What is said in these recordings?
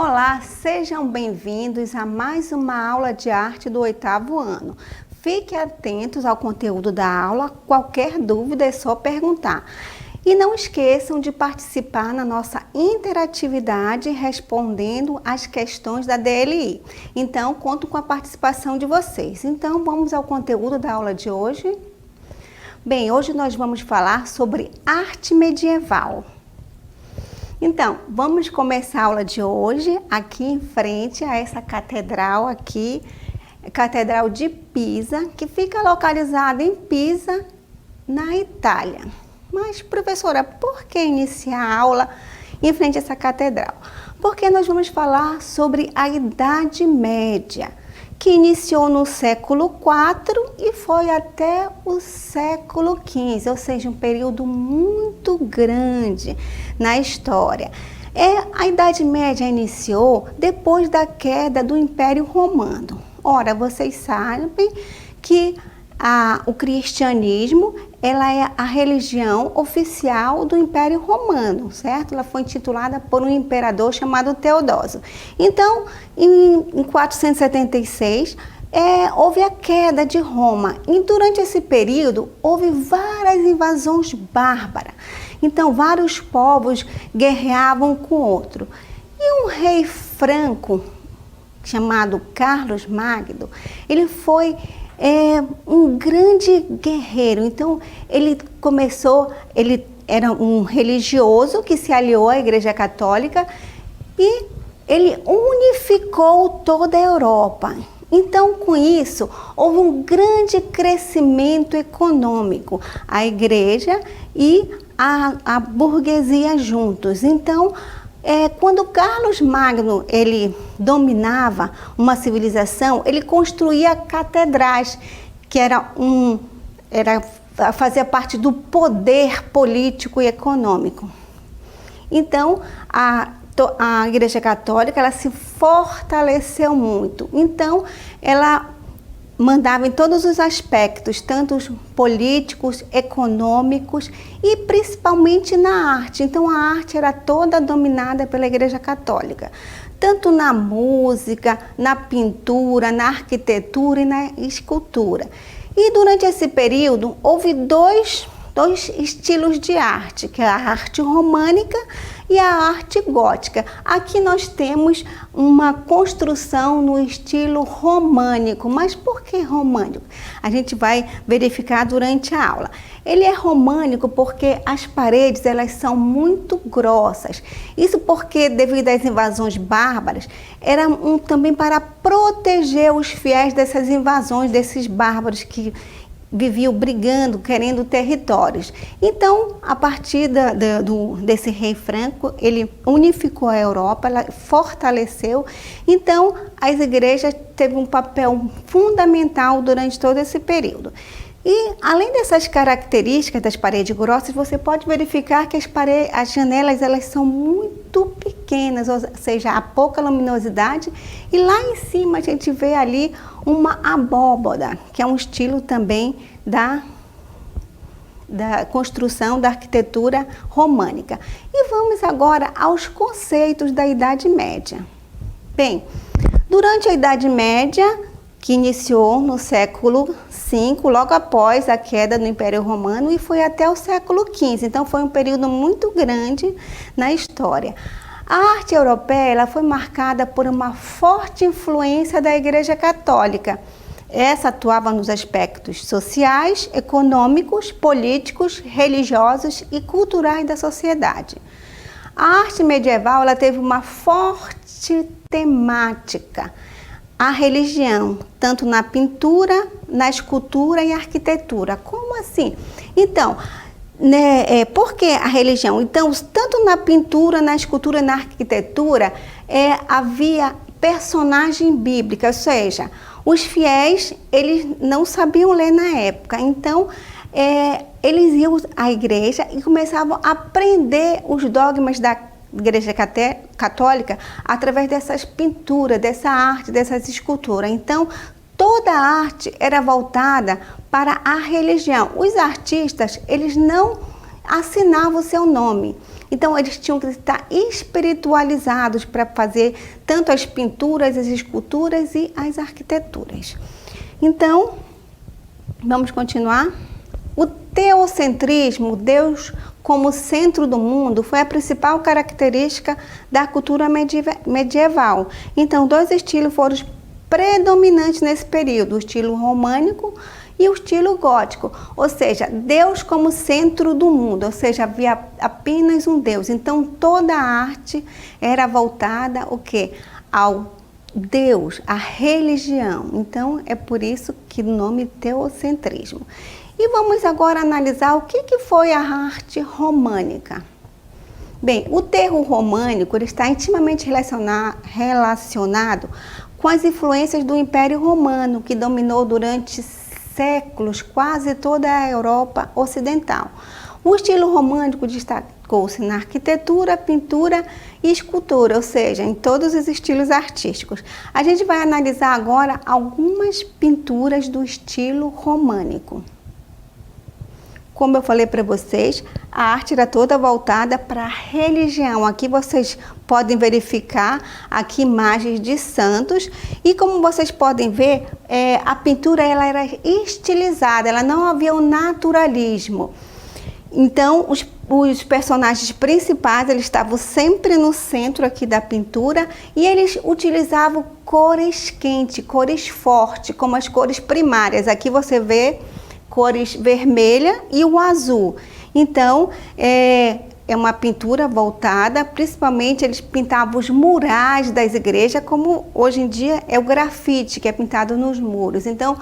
Olá, sejam bem-vindos a mais uma aula de arte do 8º ano. Fiquem atentos ao conteúdo da aula, qualquer dúvida é só perguntar. E não esqueçam de participar na nossa interatividade respondendo as questões da DLI. Então, conto com a participação de vocês. Então, vamos ao conteúdo da aula de hoje. Bem, hoje nós vamos falar sobre arte medieval. Então, vamos começar a aula de hoje aqui em frente a essa catedral aqui, Catedral de Pisa, que fica localizada em Pisa, na Itália. Mas, professora, por que iniciar a aula em frente a essa catedral? Porque nós vamos falar sobre a Idade Média, que iniciou no século IV e foi até o século XV, ou seja, um período muito grande na história. A Idade Média iniciou depois da queda do Império Romano. Ora, vocês sabem que o cristianismo ela é a religião oficial do Império Romano, certo? Ela foi intitulada por um imperador chamado Teodósio. Então, em 476, houve a queda de Roma e durante esse período houve várias invasões bárbaras. Então, vários povos guerreavam com outro. E um rei franco, chamado Carlos Magno, ele foi um grande guerreiro. Então, ele era um religioso que se aliou à Igreja Católica e ele unificou toda a Europa. Então, com isso, houve um grande crescimento econômico, a Igreja e a burguesia juntos. Então, quando Carlos Magno ele dominava uma civilização, ele construía catedrais, que fazia parte do poder político e econômico. Então, a Igreja Católica ela se fortaleceu muito. Então, ela mandava em todos os aspectos, tanto os políticos, econômicos e principalmente na arte. Então, a arte era toda dominada pela Igreja Católica, tanto na música, na pintura, na arquitetura e na escultura. E durante esse período, houve dois estilos de arte, que é a arte românica e a arte gótica. Aqui nós temos uma construção no estilo românico. Mas por que românico? A gente vai verificar durante a aula. Ele é românico porque as paredes elas são muito grossas. Isso porque, devido às invasões bárbaras, era também para proteger os fiéis dessas invasões, desses bárbaros que viviam brigando, querendo territórios. Então, a partir desse rei franco, ele unificou a Europa, ela fortaleceu. Então, as igrejas teve um papel fundamental durante todo esse período. E, além dessas características das paredes grossas, você pode verificar que as janelas elas são muito pequenas, ou seja, há pouca luminosidade. E lá em cima a gente vê ali uma abóbada, que é um estilo também da construção da arquitetura românica. E vamos agora aos conceitos da Idade Média. Bem, durante a Idade Média, que iniciou no século V, logo após a queda do Império Romano, e foi até o século XV. Então, foi um período muito grande na história. A arte europeia ela foi marcada por uma forte influência da Igreja Católica. Essa atuava nos aspectos sociais, econômicos, políticos, religiosos e culturais da sociedade. A arte medieval ela teve uma forte temática, a religião, tanto na pintura, na escultura e arquitetura. Como assim? Então, por que a religião? Então, tanto na pintura, na escultura e na arquitetura, havia personagem bíblica, ou seja, os fiéis, eles não sabiam ler na época. Então, eles iam à igreja e começavam a aprender os dogmas da Igreja Católica através dessas pinturas, dessa arte, dessas esculturas. Então, toda a arte era voltada para a religião. Os artistas, eles não assinavam o seu nome. Então eles tinham que estar espiritualizados para fazer tanto as pinturas, as esculturas e as arquiteturas. Então, vamos continuar? O teocentrismo, Deus como centro do mundo, foi a principal característica da cultura medieval. Então, dois estilos foram predominantes nesse período, o estilo românico e o estilo gótico, ou seja, Deus como centro do mundo, ou seja, havia apenas um Deus. Então, toda a arte era voltada o quê? Ao Deus, à religião. Então, é por isso que o nome teocentrismo. E vamos agora analisar o que foi a arte românica. Bem, o termo românico ele está intimamente relacionado com as influências do Império Romano, que dominou durante séculos quase toda a Europa Ocidental. O estilo românico destacou-se na arquitetura, pintura e escultura, ou seja, em todos os estilos artísticos. A gente vai analisar agora algumas pinturas do estilo românico. Como eu falei para vocês, a arte era toda voltada para a religião. Aqui vocês podem verificar aqui imagens de santos e como vocês podem ver, a pintura ela era estilizada, ela não havia um naturalismo. Então, os personagens principais eles estavam sempre no centro aqui da pintura e eles utilizavam cores quentes, cores fortes, como as cores primárias. Aqui você vê cores vermelha e o azul. Então, é uma pintura voltada, principalmente eles pintavam os murais das igrejas, como hoje em dia é o grafite, que é pintado nos muros. Então,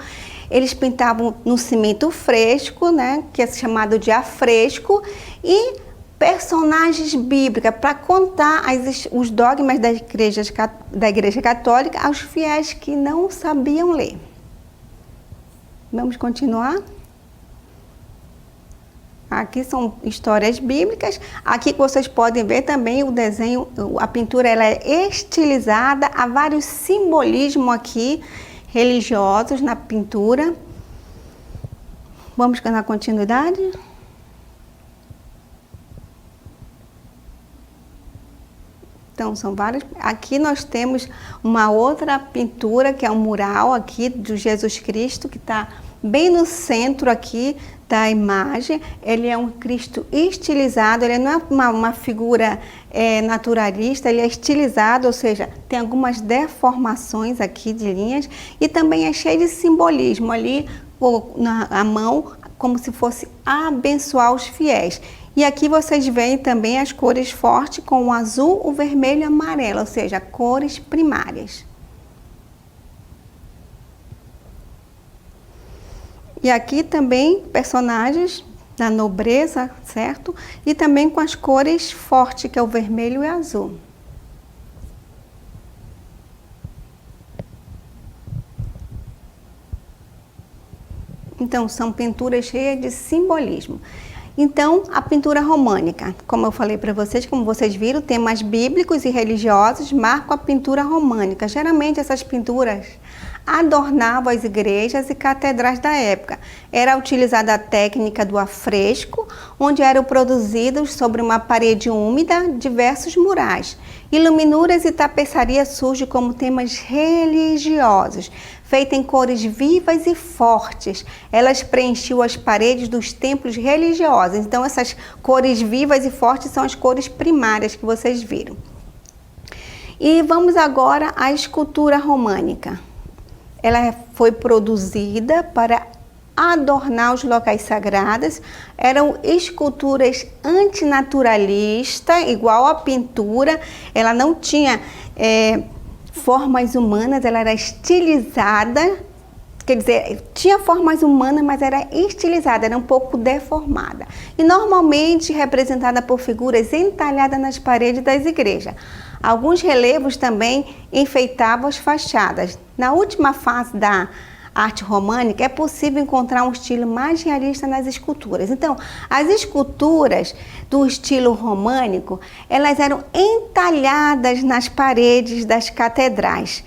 eles pintavam no cimento fresco, né, que é chamado de afresco, e personagens bíblicos para contar os dogmas da Igreja Católica aos fiéis que não sabiam ler. Vamos continuar? Aqui são histórias bíblicas. Aqui vocês podem ver também o desenho, a pintura ela é estilizada, há vários simbolismos aqui religiosos na pintura. Vamos na continuidade? Então, são várias. Aqui nós temos uma outra pintura, que é um mural aqui de Jesus Cristo, que está bem no centro aqui da imagem. Ele é um Cristo estilizado, ele não é uma figura naturalista, ele é estilizado, ou seja, tem algumas deformações aqui de linhas e também é cheio de simbolismo ali, na mão, como se fosse abençoar os fiéis. E aqui vocês veem também as cores fortes com o azul, o vermelho e o amarelo, ou seja, cores primárias. E aqui também personagens da nobreza, certo? E também com as cores fortes, que é o vermelho e o azul. Então, são pinturas cheias de simbolismo. Então, a pintura românica, como eu falei para vocês, como vocês viram, temas bíblicos e religiosos marcam a pintura românica. Geralmente, essas pinturas adornavam as igrejas e catedrais da época. Era utilizada a técnica do afresco, onde eram produzidos sobre uma parede úmida diversos murais. Iluminuras e tapeçaria surgem como temas religiosos, feitas em cores vivas e fortes. Elas preenchiam as paredes dos templos religiosos. Então, essas cores vivas e fortes são as cores primárias que vocês viram. E vamos agora à escultura românica. Ela foi produzida para adornar os locais sagrados. Eram esculturas antinaturalistas, igual à pintura. Ela não tinha formas humanas, ela era estilizada. Quer dizer, tinha formas humanas, mas era estilizada, era um pouco deformada. E normalmente representada por figuras entalhadas nas paredes das igrejas. Alguns relevos também enfeitavam as fachadas. Na última fase da arte românica, é possível encontrar um estilo mais realista nas esculturas. Então, as esculturas do estilo românico, elas eram entalhadas nas paredes das catedrais.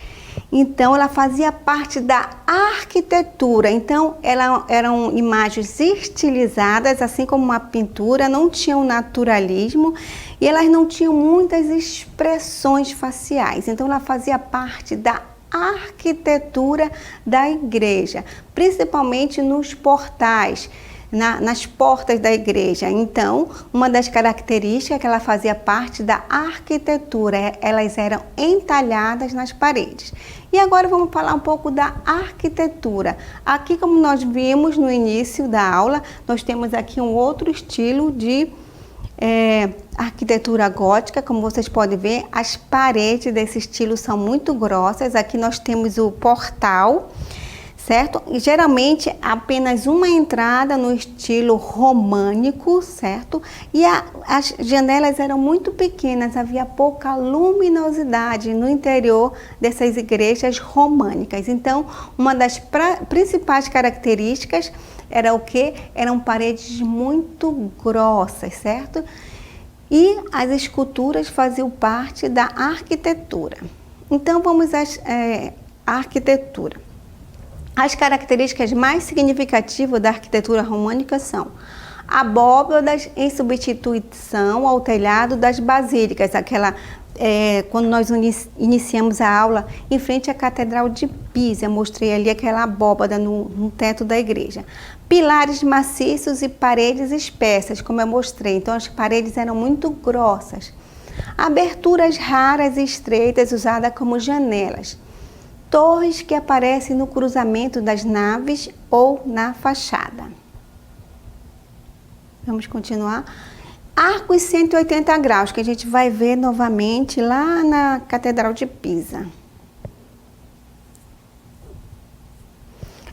Então, ela fazia parte da arquitetura. Então, eram imagens estilizadas, assim como uma pintura, não tinham naturalismo e elas não tinham muitas expressões faciais. Então, ela fazia parte da arquitetura da igreja, principalmente nos portais, nas portas da igreja. Então, uma das características é que ela fazia parte da arquitetura, elas eram entalhadas nas paredes. E agora vamos falar um pouco da arquitetura. Aqui, como nós vimos no início da aula, nós temos aqui um outro estilo de arquitetura gótica. Como vocês podem ver, as paredes desse estilo são muito grossas. Aqui nós temos o portal, certo? E geralmente apenas uma entrada no estilo românico, certo? E as janelas eram muito pequenas, havia pouca luminosidade no interior dessas igrejas românicas. Então, uma das principais características era o quê? Eram paredes muito grossas, certo? E as esculturas faziam parte da arquitetura. Então, vamos à arquitetura. As características mais significativas da arquitetura românica são abóbadas em substituição ao telhado das basílicas, quando nós iniciamos a aula em frente à Catedral de Pisa, eu mostrei ali aquela abóbada no teto da igreja. Pilares maciços e paredes espessas, como eu mostrei, então as paredes eram muito grossas. Aberturas raras e estreitas usadas como janelas. Torres que aparecem no cruzamento das naves ou na fachada. Vamos continuar. Arcos 180 graus, que a gente vai ver novamente lá na Catedral de Pisa.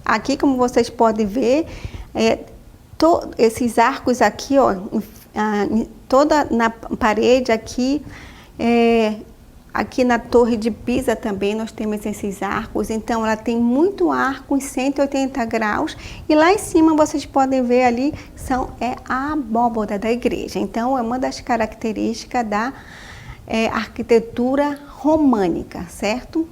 Aqui, como vocês podem ver, esses arcos aqui, ó, toda na parede aqui, aqui na Torre de Pisa também nós temos esses arcos. Então, ela tem muito arco em 180 graus. E lá em cima vocês podem ver ali, a abóbada da igreja. Então, é uma das características da arquitetura românica, certo?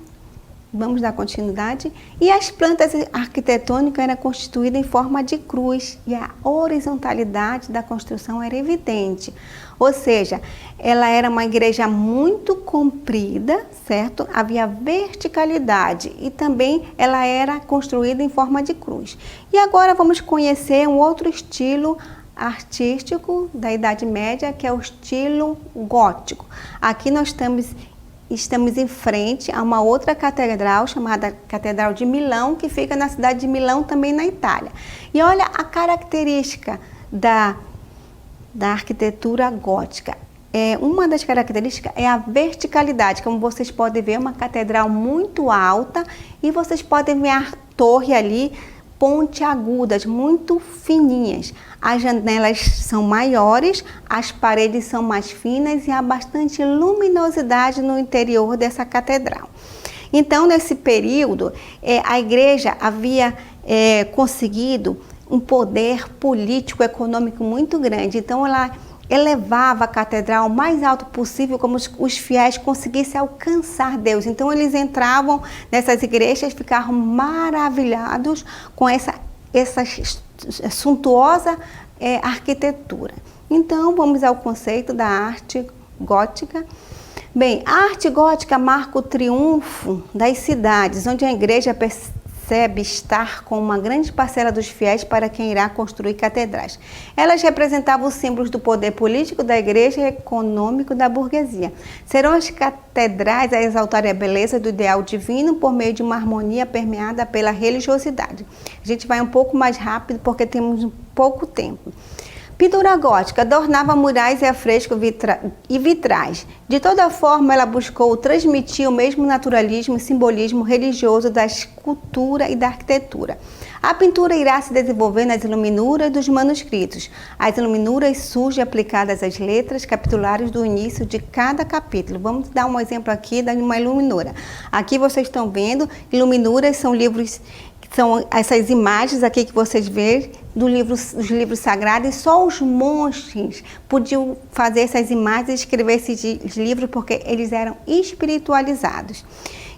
Vamos dar continuidade. E as plantas arquitetônicas eram constituídas em forma de cruz e a horizontalidade da construção era evidente. Ou seja, ela era uma igreja muito comprida, certo? Havia verticalidade e também ela era construída em forma de cruz. E agora vamos conhecer um outro estilo artístico da Idade Média, que é o estilo gótico. Aqui nós estamos em frente a uma outra catedral chamada Catedral de Milão, que fica na cidade de Milão, também na Itália. E olha a característica da arquitetura gótica. Uma das características é a verticalidade. Como vocês podem ver, é uma catedral muito alta e vocês podem ver a torre ali, pontiagudas, muito fininhas. As janelas são maiores, as paredes são mais finas e há bastante luminosidade no interior dessa catedral. Então, nesse período, a igreja havia conseguido um poder político, econômico muito grande. Então, ela elevava a catedral o mais alto possível, como os fiéis conseguissem alcançar Deus. Então, eles entravam nessas igrejas, ficavam maravilhados com essa suntuosa arquitetura. Então, vamos ao conceito da arte gótica. Bem, a arte gótica marca o triunfo das cidades, onde a igreja percebe estar com uma grande parcela dos fiéis para quem irá construir catedrais. Elas representavam os símbolos do poder político da igreja e econômico da burguesia. Serão as catedrais a exaltarem a beleza do ideal divino por meio de uma harmonia permeada pela religiosidade. A gente vai um pouco mais rápido porque temos pouco tempo. Pintura gótica adornava murais e afrescos e vitrais. De toda forma, ela buscou transmitir o mesmo naturalismo e simbolismo religioso da escultura e da arquitetura. A pintura irá se desenvolver nas iluminuras dos manuscritos. As iluminuras surgem aplicadas às letras capitulares do início de cada capítulo. Vamos dar um exemplo aqui de uma iluminura. Aqui vocês estão vendo, iluminuras são livros, são essas imagens aqui que vocês veem dos livros sagrados, e só os monges podiam fazer essas imagens e escrever esses livros porque eles eram espiritualizados.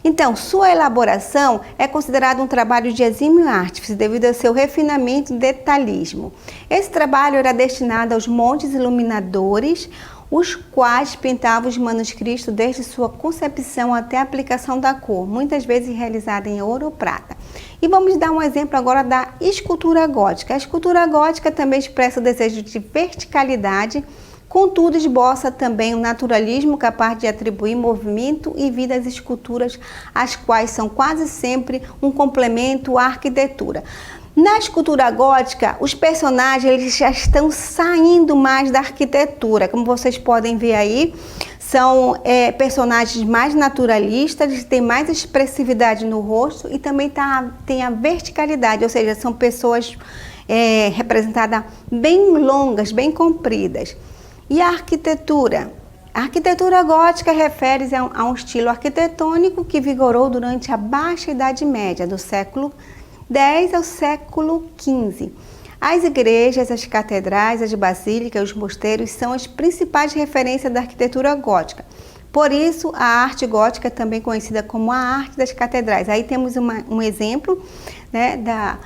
Então, sua elaboração é considerada um trabalho de exímio artífice devido ao seu refinamento e detalhismo. Esse trabalho era destinado aos monges iluminadores, os quais pintavam os manuscritos desde sua concepção até a aplicação da cor, muitas vezes realizada em ouro ou prata. E vamos dar um exemplo agora da escultura gótica. A escultura gótica também expressa o desejo de verticalidade, contudo esboça também o naturalismo capaz de atribuir movimento e vida às esculturas, as quais são quase sempre um complemento à arquitetura. Na escultura gótica, os personagens eles já estão saindo mais da arquitetura, como vocês podem ver aí, são personagens mais naturalistas, têm mais expressividade no rosto e também tem a verticalidade, ou seja, são pessoas representadas bem longas, bem compridas. E a arquitetura? A arquitetura gótica refere-se a um estilo arquitetônico que vigorou durante a Baixa Idade Média, do século X ao século XV. As igrejas, as catedrais, as basílicas, os mosteiros são as principais referências da arquitetura gótica. Por isso, a arte gótica é também conhecida como a arte das catedrais. Aí temos um exemplo, né, da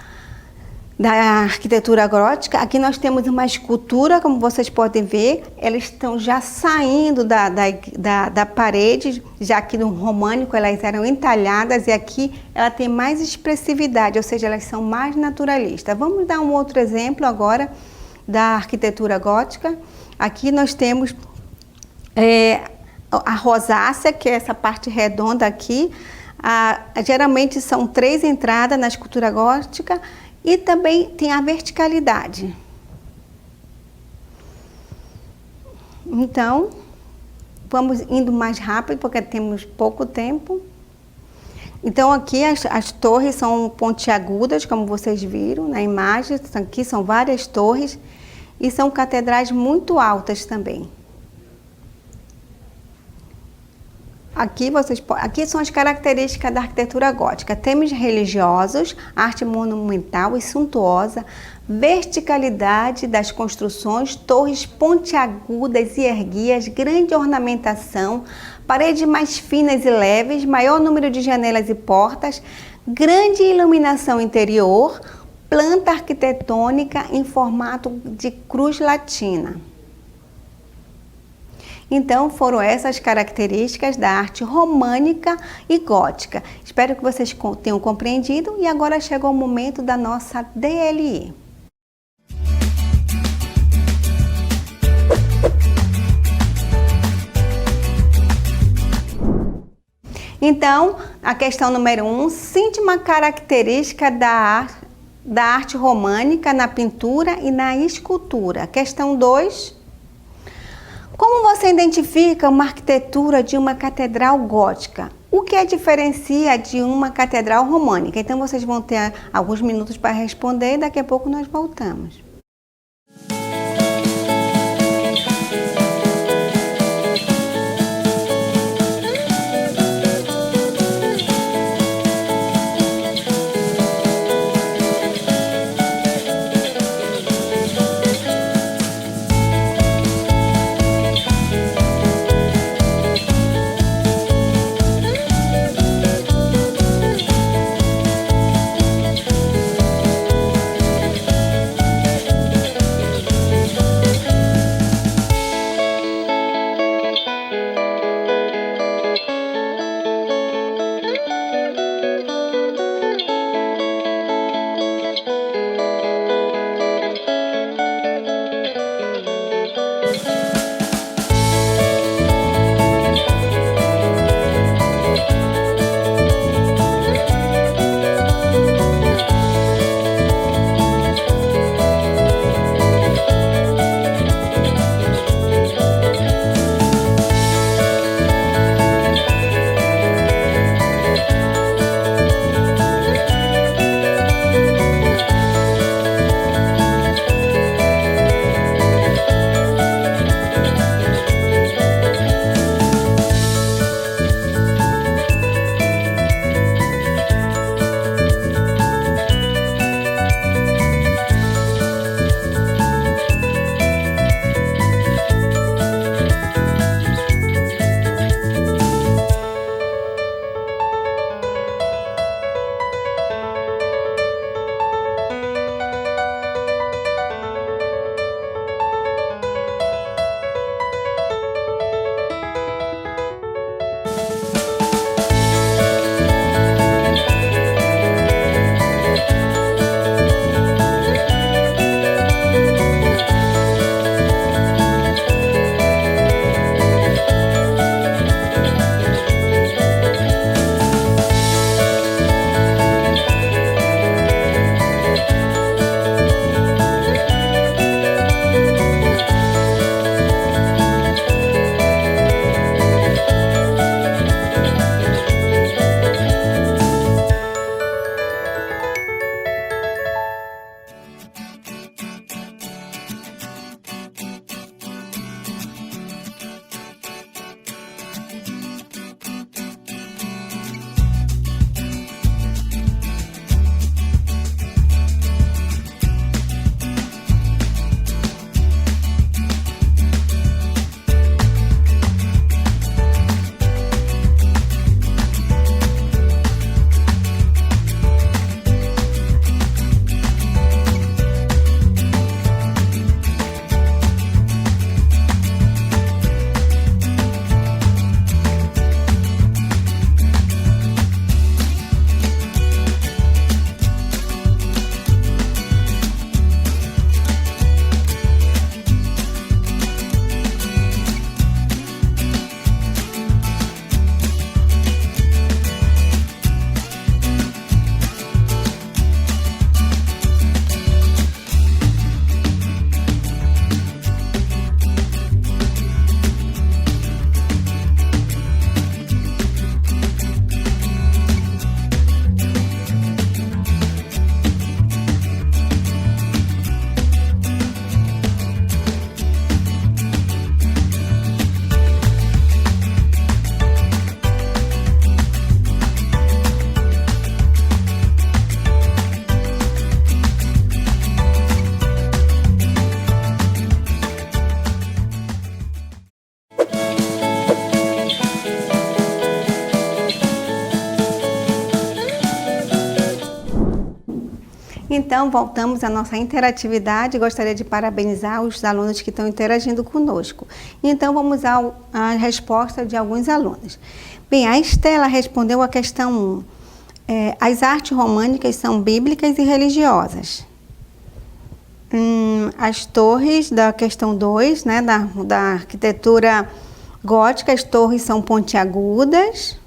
arquitetura gótica. Aqui nós temos uma escultura, como vocês podem ver, elas estão já saindo da parede, já que no românico elas eram entalhadas e aqui ela tem mais expressividade, ou seja, elas são mais naturalistas. Vamos dar um outro exemplo agora da arquitetura gótica. Aqui nós temos a rosácea, que é essa parte redonda aqui. Geralmente são 3 entradas na escultura gótica. E também tem a verticalidade. Então, vamos indo mais rápido, porque temos pouco tempo. Então, aqui as torres são pontiagudas, como vocês viram na imagem. Aqui são várias torres e são catedrais muito altas também. Aqui são as características da arquitetura gótica: temas religiosos, arte monumental e suntuosa, verticalidade das construções, torres pontiagudas e erguidas, grande ornamentação, paredes mais finas e leves, maior número de janelas e portas, grande iluminação interior, planta arquitetônica em formato de cruz latina. Então, foram essas características da arte românica e gótica. Espero que vocês tenham compreendido e agora chegou o momento da nossa DLE. Então, a questão número 1, cite uma característica da arte românica na pintura e na escultura. Questão 2, como você identifica uma arquitetura de uma catedral gótica? O que a diferencia de uma catedral românica? Então, vocês vão ter alguns minutos para responder e daqui a pouco nós voltamos. Então, voltamos à nossa interatividade. Gostaria de parabenizar os alunos que estão interagindo conosco. Então, vamos à resposta de alguns alunos. Bem, a Estela respondeu a questão 1. As artes românicas são bíblicas e religiosas. As torres da questão 2, né, da arquitetura gótica, as torres são pontiagudas.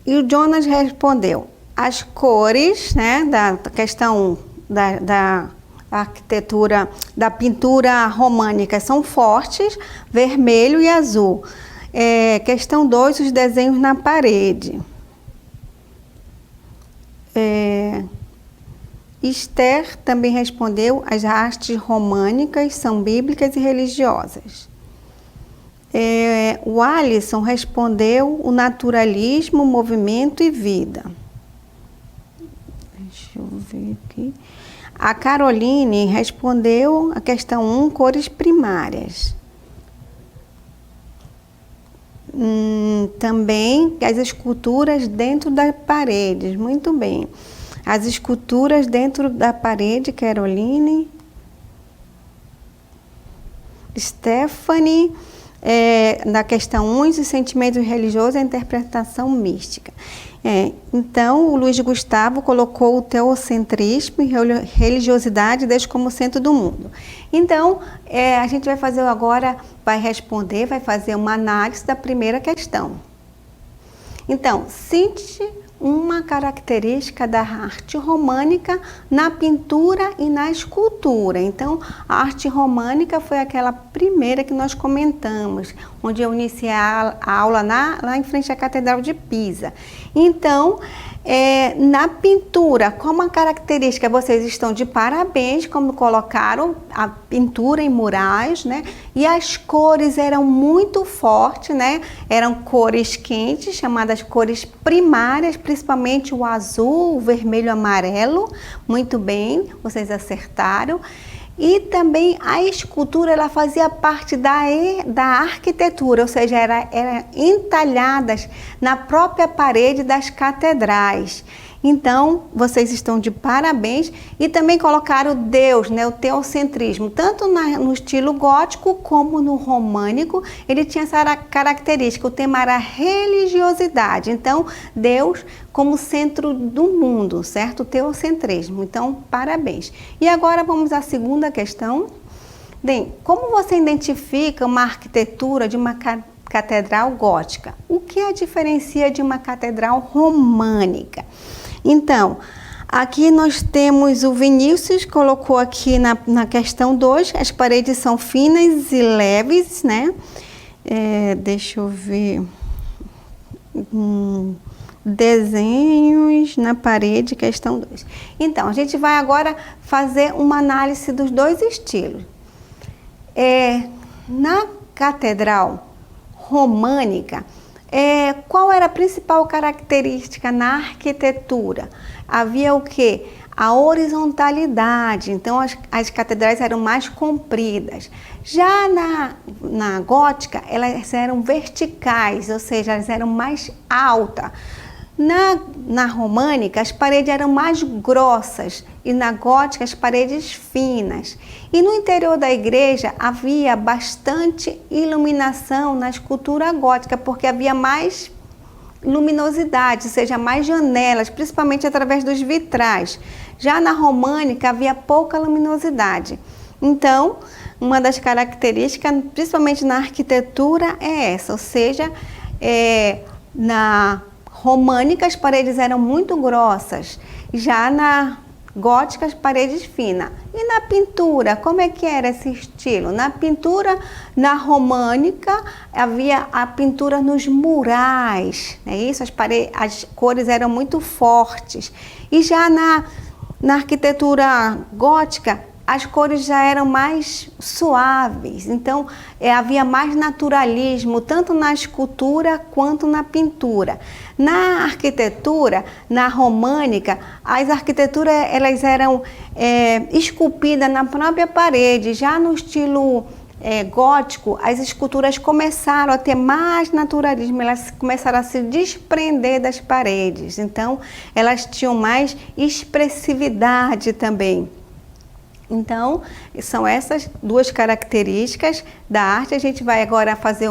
E o Jonas respondeu, as cores, né, da questão 1, da arquitetura, da pintura românica são fortes, vermelho e azul. Questão 2, os desenhos na parede. Esther também respondeu, as artes românicas são bíblicas e religiosas. O Alisson respondeu, o naturalismo, movimento e vida. Deixa eu ver aqui. A Caroline respondeu a questão 1, cores primárias. Também as esculturas dentro das paredes, muito bem. As esculturas dentro da parede, Caroline. Stephanie, na questão 1, os sentimentos religiosos e a interpretação mística. Então, o Luiz Gustavo colocou o teocentrismo e religiosidade desde como centro do mundo. Então, a gente vai fazer agora, vai fazer uma análise da primeira questão. Então, cite uma característica da arte românica na pintura e na escultura. Então, a arte românica foi aquela primeira que nós comentamos, onde eu iniciei a aula lá em frente à Catedral de Pisa. Então, na pintura, como a característica, vocês estão de parabéns, como colocaram a pintura em murais, né? E as cores eram muito fortes, né? Eram cores quentes, chamadas cores primárias, principalmente o azul, o vermelho e o amarelo. Muito bem, vocês acertaram. E também a escultura, ela fazia parte da arquitetura, ou seja, era entalhadas na própria parede das catedrais. Então, vocês estão de parabéns. E também colocaram Deus, né, o teocentrismo, tanto no estilo gótico como no românico, ele tinha essa característica, o tema era religiosidade. Então, Deus como centro do mundo, certo? O teocentrismo. Então, parabéns. E agora vamos à segunda questão. Bem, como você identifica uma arquitetura de uma catedral gótica? O que a diferencia de uma catedral românica? Então, aqui nós temos o Vinícius, colocou aqui na questão 2, as paredes são finas e leves, né? Deixa eu ver. Desenhos na parede, questão 2. Então, a gente vai agora fazer uma análise dos dois estilos. Na catedral românica, qual era a principal característica na arquitetura? Havia o quê? A horizontalidade, então as catedrais eram mais compridas. Já na gótica, elas eram verticais, ou seja, elas eram mais altas. Na românica, as paredes eram mais grossas e na gótica, as paredes finas. E no interior da igreja, havia bastante iluminação na escultura gótica, porque havia mais luminosidade, ou seja, mais janelas, principalmente através dos vitrais. Já na românica, havia pouca luminosidade. Então, uma das características, principalmente na arquitetura, é essa, ou seja, na românica as paredes eram muito grossas, já na gótica as paredes finas. E na pintura, como é que era esse estilo? Na pintura, na românica, havia a pintura nos murais, é isso? As cores eram muito fortes. E já na arquitetura gótica, as cores já eram mais suaves, então havia mais naturalismo, tanto na escultura quanto na pintura. Na arquitetura, na românica, as arquiteturas elas eram esculpidas na própria parede, já no estilo gótico, as esculturas começaram a ter mais naturalismo, elas começaram a se desprender das paredes, então elas tinham mais expressividade também. Então, são essas duas características da arte. A gente vai agora fazer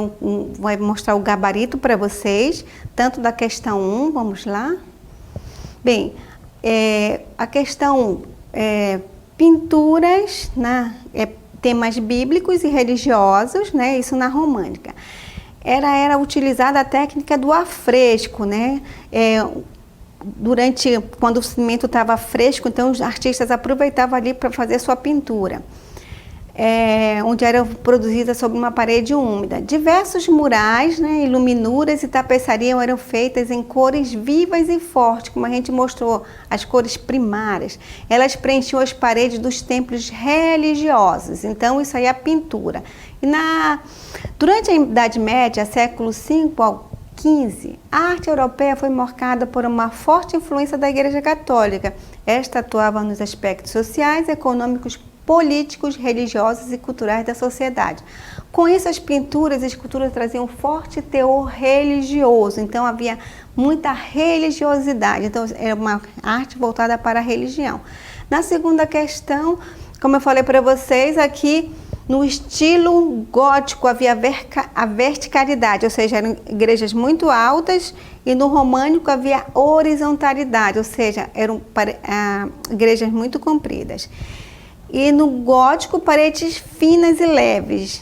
vai mostrar o gabarito para vocês, tanto da questão 1, vamos lá. Bem, a questão 1, pinturas, né, temas bíblicos e religiosos, né, isso na românica. Era utilizada a técnica do afresco, né, quando o cimento estava fresco, então os artistas aproveitavam ali para fazer sua pintura, onde era produzida sobre uma parede úmida. Diversos murais, né, iluminuras e tapeçaria eram feitas em cores vivas e fortes, como a gente mostrou, as cores primárias. Elas preenchiam as paredes dos templos religiosos, então isso aí é a pintura. E durante a Idade Média, século V ao XV, a arte europeia foi marcada por uma forte influência da Igreja Católica. Esta atuava nos aspectos sociais, econômicos, políticos, religiosos e culturais da sociedade. Com isso, as pinturas e esculturas traziam um forte teor religioso, então havia muita religiosidade, então é uma arte voltada para a religião. Na segunda questão, como eu falei para vocês, aqui no estilo gótico havia a verticalidade, ou seja, eram igrejas muito altas, e no românico havia horizontalidade, ou seja, eram igrejas muito compridas. E no gótico, paredes finas e leves,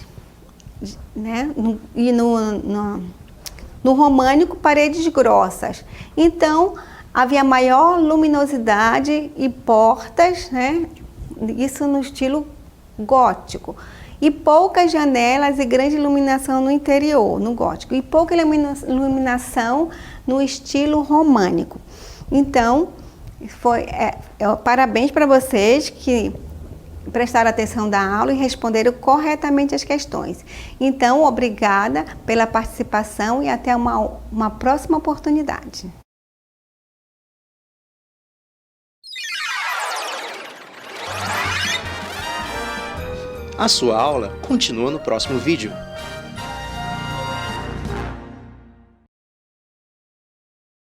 né? E no românico, paredes grossas. Então, havia maior luminosidade e portas, né? Isso no estilo gótico. E poucas janelas e grande iluminação no interior, no gótico. E pouca iluminação no estilo românico. Então, parabéns para vocês que prestaram atenção da aula e responderam corretamente as questões. Então, obrigada pela participação e até uma próxima oportunidade. A sua aula continua no próximo vídeo.